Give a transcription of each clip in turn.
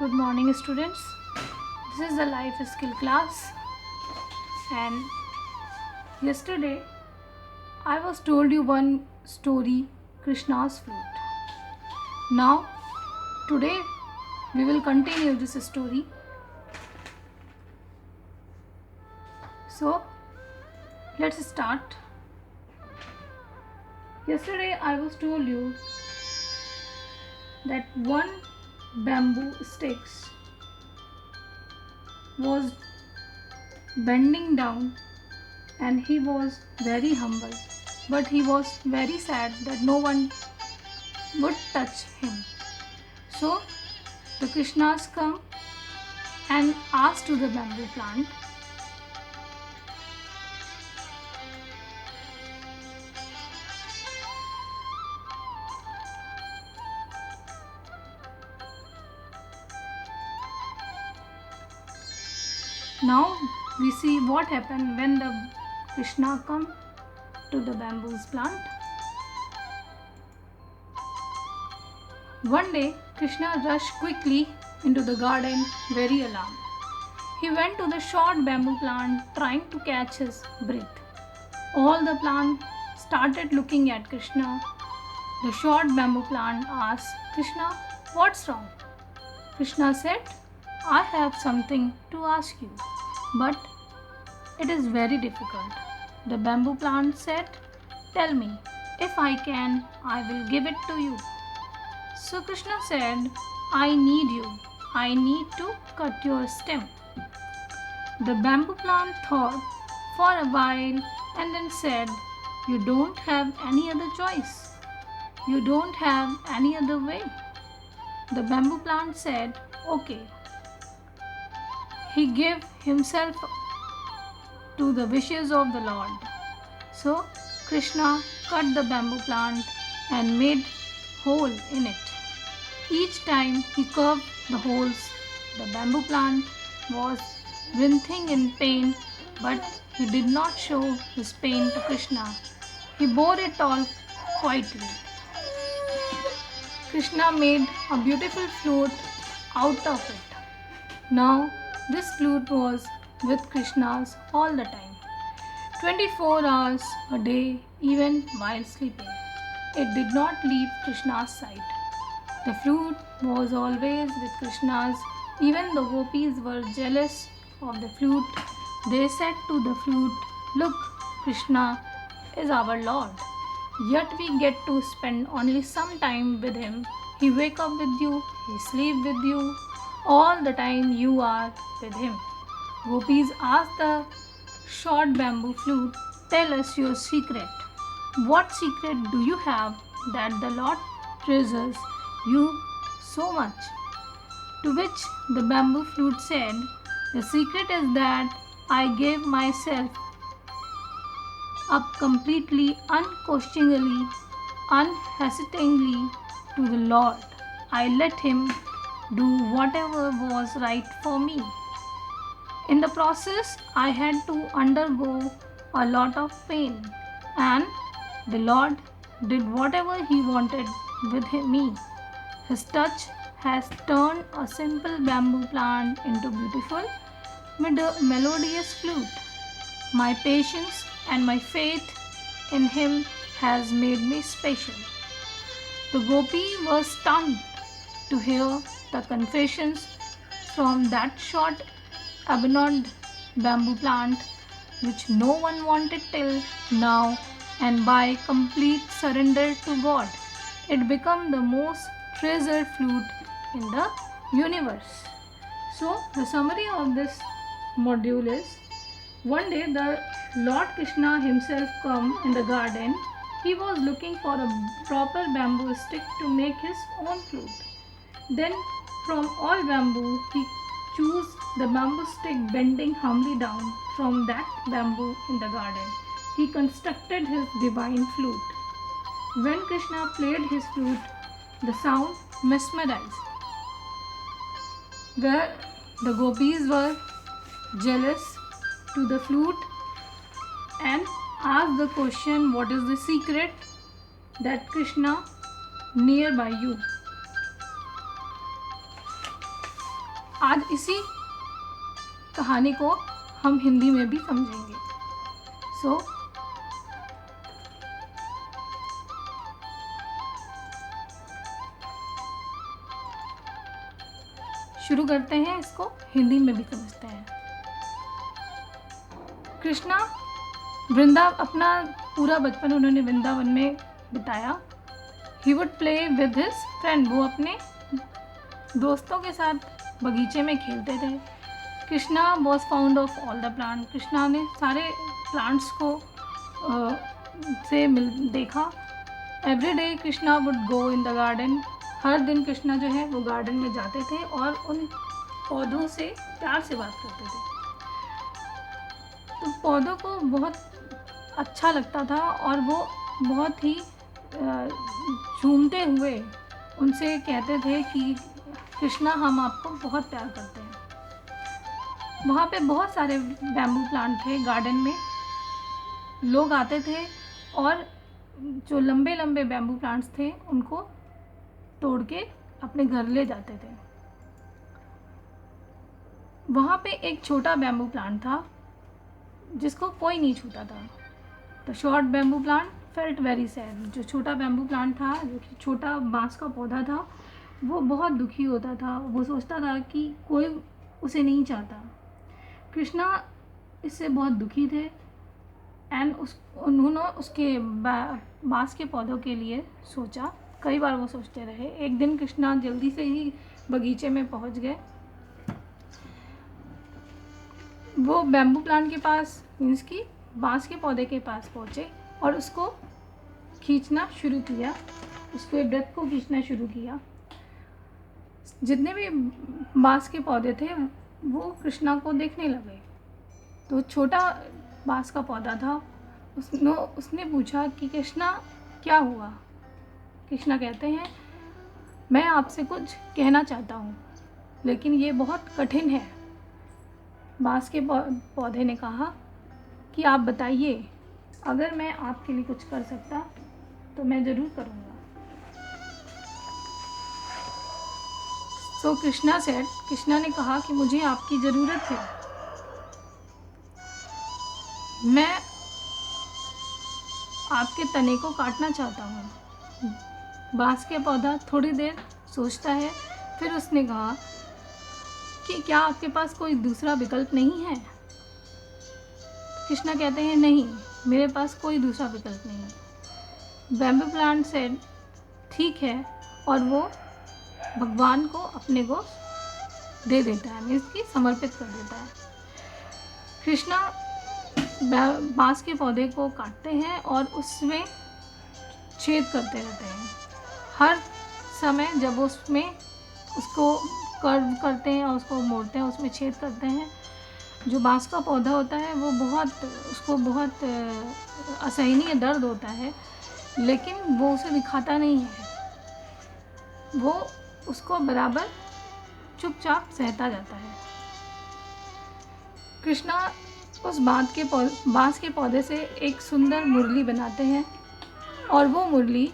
Good morning, students. This is the life skill class, and yesterday I was told you one story, Krishna's flute. Now, today we will continue this story. So, let's start. Yesterday I was told you that one bamboo sticks was bending down and he was very humble, but he was very sad that no one would touch him. So the Krishnas come and ask to the bamboo plant, now we see what happened when the Krishna come to the bamboo's plant. One day Krishna rushed quickly into the garden, very alarmed. He went to the short bamboo plant trying to catch his breath. All the plant started looking at Krishna. The short bamboo plant asked Krishna, "What's wrong?" Krishna said, "I have something to ask you, but it is very difficult." The bamboo plant said, "Tell me. If I can, I will give it to you." So Krishna said, "I need you. I need to cut your stem." The bamboo plant thought for a while and then said, "You don't have any other choice. You don't have any other way." The bamboo plant said, "Okay." He gave himself to the wishes of the Lord. So Krishna cut the bamboo plant and made hole in it. Each time he curved the holes, the bamboo plant was writhing in pain, but he did not show his pain to Krishna. He bore it all quietly. Krishna made a beautiful flute out of it. Now this flute was with Krishna's all the time, 24 hours a day, even while sleeping. It did not leave Krishna's side. The flute was always with Krishna's. Even the gopis were jealous of the flute. They said to the flute, "Look, Krishna is our Lord. Yet we get to spend only some time with him. He wake up with you, he sleep with you. All the time you are with him." Gopis asked the short bamboo flute, "Tell us your secret. What secret do you have that the Lord treasures you so much?" To which the bamboo flute said, "The secret is that I gave myself up completely, unquestioningly, unhesitatingly to the Lord. I let Him do whatever was right for me. In the process, I had to undergo a lot of pain, and the Lord did whatever He wanted with me. His touch has turned a simple bamboo plant into beautiful, melodious flute. My patience and my faith in Him has made me special." The gopi was stunned to hear the confessions from that short, abandoned bamboo plant, which no one wanted till now, and by complete surrender to God, it became the most treasured flute in the universe. So the summary of this module is, one day the Lord Krishna himself come in the garden. He was looking for a proper bamboo stick to make his own flute. Then from all bamboo he chose the bamboo stick, bending humbly down from that bamboo in the garden. He constructed his divine flute. When Krishna played his flute, the sound mesmerized. Where the gopis were jealous to the flute and asked the question, "What is the secret that Krishna nearby you?" आज इसी कहानी को हम हिंदी में भी समझेंगे। सो शुरू करते हैं, इसको हिंदी में भी समझते हैं। कृष्णा अपना पूरा बचपन उन्होंने वृंदावन में बिताया। He would play with his friend, वो अपने दोस्तों के साथ बगीचे में खेलते थे। Krishna was found of all the plant, Krishna ने सारे प्लांट्स को देखा। Every day Krishna would go in the garden, हर दिन कृष्णा जो है वो गार्डन में जाते थे और उन पौधों से प्यार से बात करते थे। तो पौधों को बहुत अच्छा लगता था और वो बहुत ही झूमते हुए उनसे कहते थे कि कृष्णा हम आपको बहुत प्यार करते हैं। वहाँ पे बहुत सारे बैम्बू प्लांट थे गार्डन में, लोग आते थे और जो लंबे लंबे बैम्बू प्लांट्स थे उनको तोड़ के अपने घर ले जाते थे। वहाँ पे एक छोटा बैम्बू प्लांट था जिसको कोई नहीं छूता था। The short bamboo plant felt very sad, जो छोटा बैम्बू प्लांट था, जो कि छोटा बांस का पौधा था, वो बहुत दुखी होता था। वो सोचता था कि कोई उसे नहीं चाहता। कृष्णा इससे बहुत दुखी थे एंड उन्होंने उसके बांस के पौधों के लिए सोचा। कई बार वो सोचते रहे। एक दिन कृष्णा जल्दी से ही बगीचे में पहुंच गए। वो बैम्बू प्लांट के पास, मीन्स की बांस के पौधे के पास पहुंचे और उसको खींचना शुरू किया, उसके वृत्त को खींचना शुरू किया। जितने भी बांस के पौधे थे वो कृष्णा को देखने लगे। तो छोटा बांस का पौधा था, उसने पूछा कि कृष्णा क्या हुआ। कृष्णा कहते हैं, मैं आपसे कुछ कहना चाहता हूँ लेकिन ये बहुत कठिन है। बांस के पौधे ने कहा कि आप बताइए, अगर मैं आपके लिए कुछ कर सकता तो मैं ज़रूर करूँगा। सो कृष्णा ने कहा कि मुझे आपकी ज़रूरत है। मैं आपके तने को काटना चाहता हूँ। बांस के पौधा थोड़ी देर सोचता है, फिर उसने कहा कि क्या आपके पास कोई दूसरा विकल्प नहीं है। कृष्णा कहते हैं, नहीं, मेरे पास कोई दूसरा विकल्प नहीं। बैम्बू प्लांट सेड, ठीक है, और वो भगवान को अपने को दे देता है, मीन्स की समर्पित कर देता है। कृष्णा बांस के पौधे को काटते हैं और उसमें छेद करते रहते हैं। हर समय जब उसको कर्व करते हैं और उसको मोड़ते हैं, उसमें छेद करते हैं, जो बांस का पौधा होता है वो उसको बहुत असहनीय दर्द होता है, लेकिन वो उसे दिखाता नहीं है। वो उसको बराबर चुपचाप सहता जाता है। कृष्णा उस बांस के पौधे से एक सुंदर मुरली बनाते हैं और वो मुरली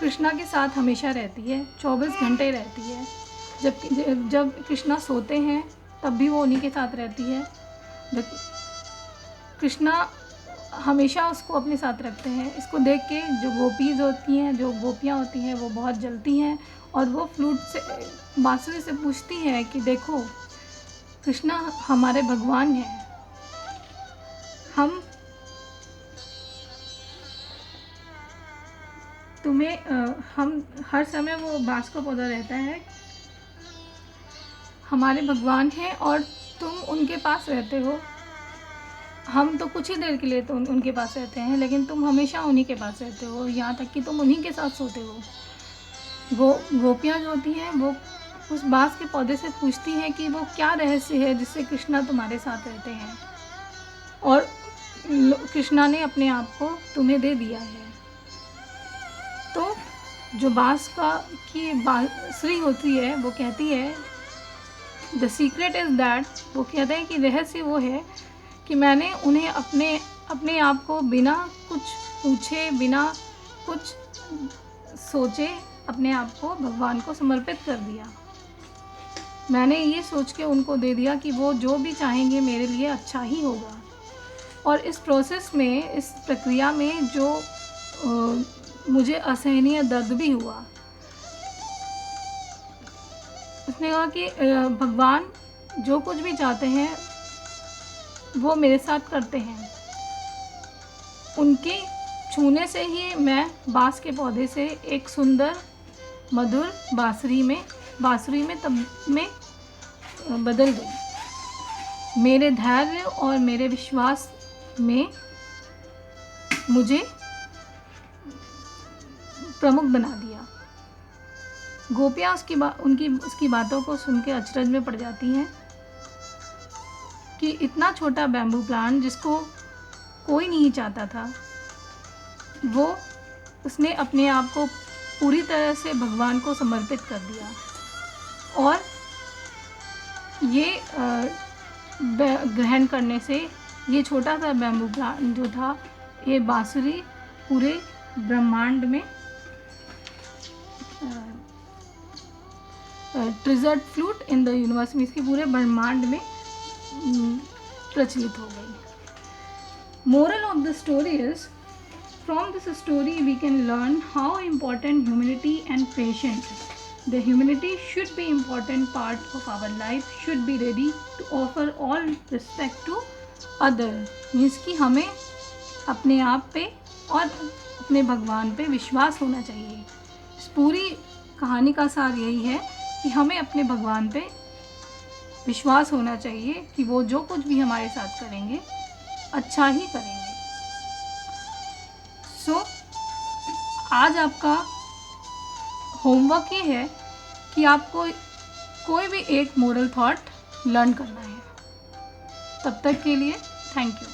कृष्णा के साथ हमेशा रहती है, 24 घंटे रहती है। जब कृष्णा सोते हैं तब भी वो उन्हीं के साथ रहती है। कृष्णा हमेशा उसको अपने साथ रखते हैं। इसको देख के जो गोपियाँ होती हैं वो बहुत जलती हैं और वो बांसुरी से पूछती हैं कि देखो, कृष्णा हमारे भगवान हैं। हम हर समय वो बांस का पौधा रहता है, हमारे भगवान हैं और तुम उनके पास रहते हो। हम तो कुछ ही देर के लिए तो उनके पास रहते हैं, लेकिन तुम हमेशा उन्हीं के पास रहते हो, यहाँ तक कि तुम उन्हीं के साथ सोते हो। गोपियाँ जो होती हैं वो उस बांस के पौधे से पूछती हैं कि वो क्या रहस्य है जिससे कृष्णा तुम्हारे साथ रहते हैं, और कृष्णा ने अपने आप को तुम्हें दे दिया है। तो जो बांस की बांसुरी होती है वो कहती है, द सीक्रेट इज़ दैट, वो कहते हैं कि रहस्य वो है कि मैंने उन्हें अपने आप को बिना कुछ पूछे, बिना कुछ सोचे, अपने आप को भगवान को समर्पित कर दिया। मैंने ये सोच के उनको दे दिया कि वो जो भी चाहेंगे मेरे लिए अच्छा ही होगा। और इस प्रोसेस में, इस प्रक्रिया में जो मुझे असहनीय दर्द भी हुआ। उसने कहा कि भगवान जो कुछ भी चाहते हैं वो मेरे साथ करते हैं। उनके छूने से ही मैं बांस के पौधे से एक सुंदर मधुर बांसुरी में बदल गई। मेरे धैर्य और मेरे विश्वास में मुझे प्रमुख बना दिया। गोपियाँ उसकी बातों को सुन के अचरज में पड़ जाती हैं कि इतना छोटा बैम्बू प्लांट जिसको कोई नहीं चाहता था, वो उसने अपने आप को पूरी तरह से भगवान को समर्पित कर दिया। और ये ग्रहण करने से ये छोटा सा बैम्बू प्लांट जो था, ये बांसुरी पूरे ब्रह्मांड में treasured flute in the universe में, इसके पूरे ब्रह्मांड में प्रचलित हो गई। Moral of the story is, from this story we can learn how important humility and patience is. The humility should be important part of our life, should be ready to offer all respect to other. Means कि हमें अपने आप पे और अपने भगवान पे विश्वास होना चाहिए। इस पूरी कहानी का सार यही है कि हमें अपने भगवान पे विश्वास होना चाहिए कि वो जो कुछ भी हमारे साथ करेंगे अच्छा ही करेंगे। सो आज आपका होमवर्क ये है कि आपको कोई भी एक मोरल थॉट लर्न करना है। तब तक के लिए थैंक यू।